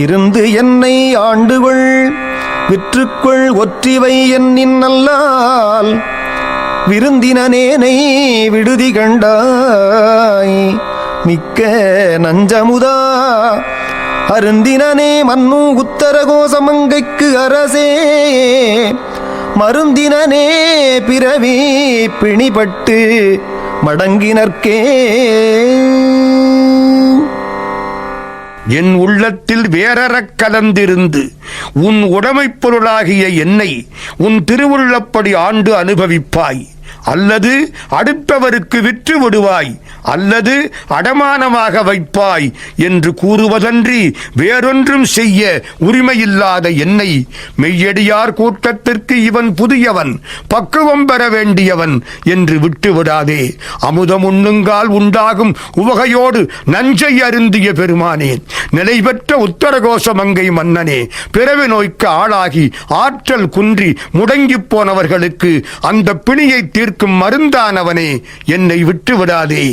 இருந்து என்னை ஆண்டுகொள் விற்றுக்கொள் ஒற்றிவை என்னின் நல்லால் விருந்தினனேனை விடுதி கண்டாய் மிக்க நஞ்சமுதா அருந்தினனே மன்னு உத்தரகோசமங்கைக்கு அரசே மருந்தினனே பிறவி பிணிபட்டு மடங்கினர்க்கே. என் உள்ளத்தில் வேறறக் கலந்திருந்து உன் உடைமைப் பொருளாகிய என்னை உன் திருவுள்ளப்படி ஆண்டு அனுபவிப்பாய், அல்லது அடுத்தவருக்கு விற்று விடுவாய், அல்லது அடமானமாக வைப்பாய் என்று கூறுவதன்றி வேறொன்றும் செய்ய உரிமையில்லாத என்னை மெய்யடியார் கூட்டத்திற்கு இவன் புதியவன், பக்குவம் பெற வேண்டியவன் என்று விட்டுவிடாதே. அமுதம் உண்ணுங்கால் உண்டாகும் உவகையோடு நஞ்சை அருந்திய பெருமானேன், நிலை பெற்ற உத்தரகோச மங்கை மன்னனே, பிறவி நோய்க்கு ஆளாகி ஆற்றல் குன்றி முடங்கிப் போனவர்களுக்கு அந்த பிணியை தீர்க்கும் மருந்தானவனே, என்னை விட்டுவிடாதே.